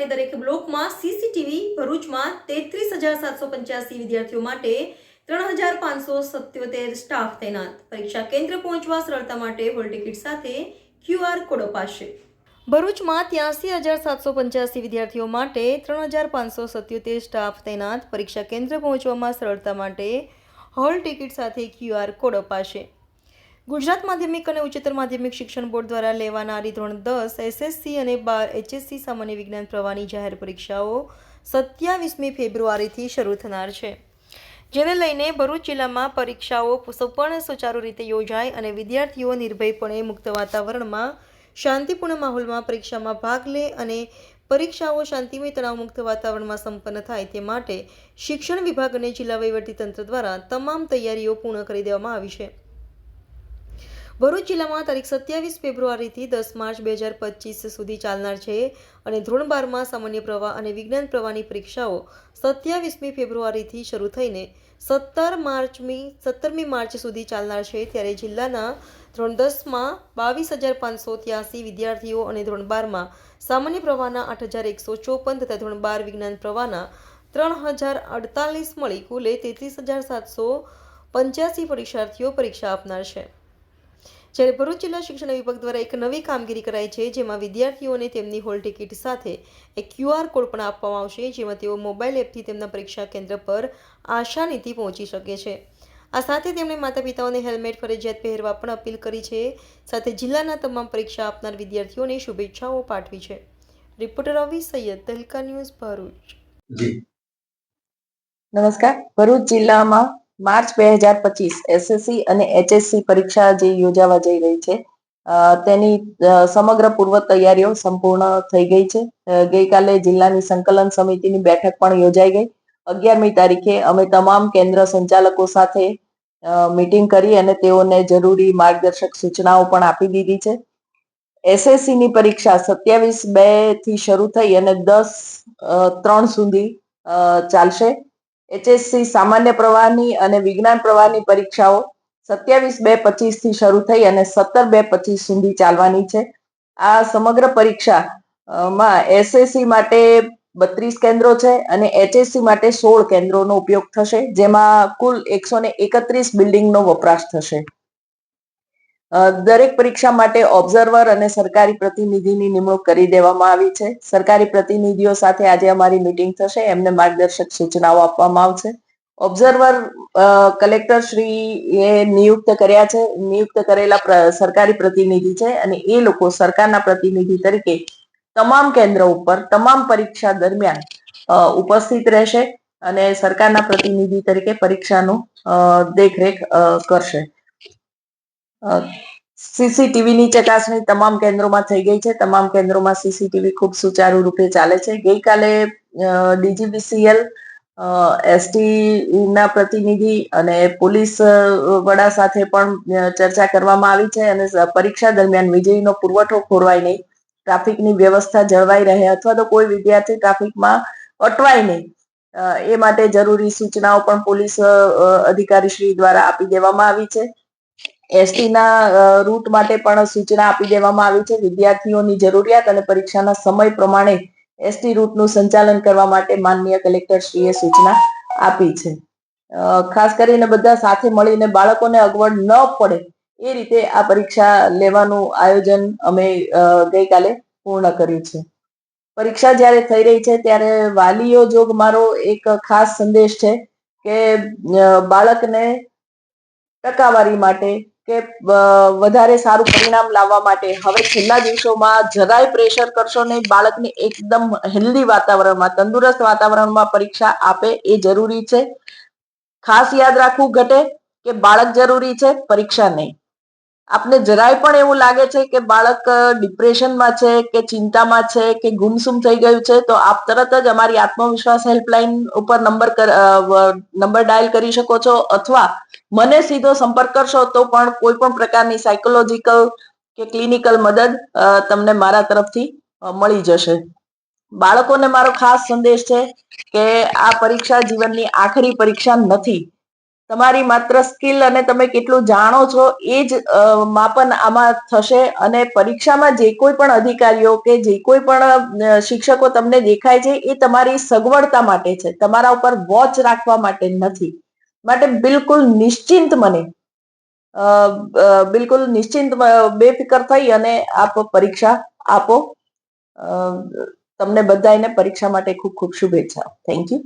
માટે દરેક બ્લોકમાં સીસીટીવી, ભરૂચમાં 33,785 વિદ્યાર્થીઓ માટે 3,577 સ્ટાફ તૈનાત. પરીક્ષા કેન્દ્ર પહોંચવા સરળતા માટે હોલ ટિકિટ સાથે QR કોડ અપાશે. ભરૂચમાં 83,785 વિદ્યાર્થીઓ માટે 3,577 સ્ટાફ તૈનાત. પરીક્ષા કેન્દ્ર પહોંચવામાં સરળતા માટે હોલ ટિકિટ સાથે QR કોડ અપાશે. ગુજરાત માધ્યમિક અને ઉચ્ચતર માધ્યમિક શિક્ષણ બોર્ડ દ્વારા લેવાનારી ધોરણ 10 SSC અને 12 HSC સામાન્ય વિજ્ઞાન પ્રવાહની જાહેર પરીક્ષાઓ 27મી ફેબ્રુઆરીથી શરૂ થનાર છે, જેને લઈને ભરૂચ જિલ્લામાં પરીક્ષાઓ સંપૂર્ણ સુચારુ રીતે યોજાય અને વિદ્યાર્થીઓ નિર્ભયપણે મુક્ત વાતાવરણમાં શાંતિપૂર્ણ માહોલમાં પરીક્ષામાં ભાગ લે અને પરીક્ષાઓ શાંતિમય તણાવમુક્ત વાતાવરણમાં સંપન્ન થાય તે માટે શિક્ષણ વિભાગ અને જિલ્લા વહીવટીતંત્ર દ્વારા તમામ તૈયારીઓ પૂર્ણ કરી દેવામાં આવી છે. ભરૂચ જિલ્લામાં તારીખ 27 ફેબ્રુઆરીથી 10 માર્ચ 2025 સુધી ચાલનાર છે અને ધોરણ 12માં સામાન્ય પ્રવાહ અને વિજ્ઞાન પ્રવાહની પરીક્ષાઓ 27મી ફેબ્રુઆરીથી શરૂ થઈને 17મી માર્ચ સુધી ચાલનાર છે. ત્યારે જિલ્લાના ધોરણ 10માં 22,583 વિદ્યાર્થીઓ અને ધોરણ 12માં સામાન્ય પ્રવાહના 8,154 તથા ધોરણ 12 વિજ્ઞાન પ્રવાહના 3,048 મળી કુલે 33,785 પરીક્ષાર્થીઓ પરીક્ષા આપનાર છે. જ્યારે ભરૂચ જિલ્લા શિક્ષણ વિભાગ દ્વારા એક નવી કામગીરી કરાઈ છે, જેમાં વિદ્યાર્થીઓને તેમની હોલ ટિકિટ સાથે એક QR કોડ પણ આપવામાં આવશે, જેમાં તેઓ મોબાઈલ એપથી તેમના પરીક્ષા કેન્દ્ર પર આસાનીથી પહોંચી શકે છે. આ સાથે તેમણે માતા પિતાઓને હેલ્મેટ ફરજિયાત પહેરવા પણ અપીલ કરી છે. સાથે જિલ્લાના તમામ પરીક્ષા આપનાર વિદ્યાર્થીઓને શુભેચ્છાઓ પાઠવી છે. રિપોર્ટર રવિ સૈયદ, તહેલકા ન્યૂઝ, ભરૂચ. નમસ્કાર. ભરૂચ જિલ્લામાં માર્ચ 2025 SSC અને HSC પરીક્ષા જે યોજાવા જઈ રહી છે તેની સમગ્ર પૂર્વ તૈયારીઓ સંપૂર્ણ થઈ ગઈ છે. ગઈકાલે જિલ્લાની સંકલન સમિતિની બેઠક પણ યોજાઈ ગઈ. 11મી તારીખે અમે તમામ કેન્દ્ર સંચાલકો સાથે મીટિંગ કરી અને તેઓને જરૂરી માર્ગદર્શક સૂચનાઓ પણ આપી દીધી છે. SSC ની પરીક્ષા 27/2 થી શરૂ થઈ અને 10/3 સુધી ચાલશે. HSC સામાન્ય પ્રવાહની અને વિજ્ઞાન પ્રવાહની પરીક્ષાઓ 27/2/25 થી શરૂ થઈ અને 17/2/25 સુધી ચાલવાની છે. આ સમગ્ર પરીક્ષામાં SSC માટે 32 કેન્દ્રો છે અને HSC માટે 16 કેન્દ્રોનો ઉપયોગ થશે, જેમાં કુલ 131 બિલ્ડિંગનો વપરાશ થશે. દરેક પરીક્ષા માટે ઓબ્ઝર્વર અને સરકારી પ્રતિનિધિની નિમણૂક કરી દેવામાં આવી છે. સરકારી પ્રતિનિધિઓ સાથે આજે અમારી મીટિંગ થશે, એમને માર્ગદર્શક સૂચનાઓ આપવામાં આવશે. ઓબ્ઝર્વર કલેક્ટર શ્રી એ નિયુક્ત કર્યા છે. નિયુક્ત કરેલા સરકારી પ્રતિનિધિ છે અને એ લોકો સરકારના પ્રતિનિધિ તરીકે તમામ કેન્દ્રો ઉપર તમામ પરીક્ષા દરમિયાન ઉપસ્થિત રહેશે અને સરકારના પ્રતિનિધિ તરીકે પરીક્ષાનું દેખરેખ કરશે. સીસીટીવીની ચકાસણી તમામ કેન્દ્રોમાં થઈ ગઈ છે. તમામ કેન્દ્રોમાં સીસીટીવી ખૂબ સુચારુ રૂપે ચાલે છે. ગઈકાલે DGBCL, ST ના પ્રતિનિધિ અને પોલીસ વડા સાથે પણ ચર્ચા કરવામાં આવી છે અને પરીક્ષા દરમિયાન વીજળીનો પુરવઠો ખોરવાય નહીં, ટ્રાફિકની વ્યવસ્થા જળવાઈ રહે અથવા તો કોઈ વિદ્યાર્થી ટ્રાફિકમાં અટવાય નહીં, એ માટે જરૂરી સૂચનાઓ પણ પોલીસ અધિકારીશ્રી દ્વારા આપી દેવામાં આવી છે. ST ના રૂટ માટે પણ સૂચના આપી દેવામાં આવી છે. વિદ્યાર્થીઓની જરૂરિયાત અને પરીક્ષાના સમય પ્રમાણે ST રૂટનું સંચાલન કરવા માટે માનનીય કલેક્ટરશ્રીએ સૂચના આપી છે. ખાસ કરીને બધા સાથે મળીને બાળકોને અગવડ ન પડે એ રીતે આ પરીક્ષા લેવાનું આયોજન અમે ગઈકાલે પૂર્ણ કર્યું છે. પરીક્ષા જ્યારે થઈ રહી છે ત્યારે વાલીઓ જોગ મારો એક ખાસ સંદેશ છે કે બાળકને ટકાવારી માટે કે વધારે સારું પરિણામ લાવવા માટે હવે છેલ્લા દિવસોમાં જરાય પ્રેશર કરશો નહીં. બાળકને એકદમ હેલ્ધી વાતાવરણમાં, તંદુરસ્ત વાતાવરણમાં પરીક્ષા આપે એ જરૂરી છે. ખાસ યાદ રાખવું ઘટે કે બાળક જરૂરી છે, પરીક્ષા નહીં. આપને જરાય પણ એવું લાગે છે કે બાળક ડિપ્રેશનમાં છે કે ચિંતામાં છે કે ગુમસુમ થઈ ગયું છે, તો આપ તરત જ અમારી આત્મવિશ્વાસ હેલ્પલાઇન ઉપર નંબર ડાયલ કરી શકો છો અથવા મને સીધો સંપર્ક કરશો તો પણ કોઈ પણ પ્રકારની સાયકોલોજીકલ કે ક્લિનિકલ મદદ તમને મારા તરફથી મળી જશે. બાળકોને મારો ખાસ સંદેશ છે કે આ પરીક્ષા જીવનની આખરી પરીક્ષા નથી. તમારી માત્ર સ્કિલ અને તમે કેટલું જાણો છો એ જ માપન આમાં થશે. અને પરીક્ષામાં જે કોઈ પણ અધિકારીઓ કે જે કોઈ પણ શિક્ષકો તમને દેખાય છે એ તમારી સગવડતા માટે છે, તમારા ઉપર વોચ રાખવા માટે નથી. માટે બિલકુલ નિશ્ચિંત મને બિલકુલ નિશ્ચિંત બેફિકર થઈ અને આપ પરીક્ષા આપો. તમને બધાને પરીક્ષા માટે ખૂબ ખૂબ શુભેચ્છા. Thank you.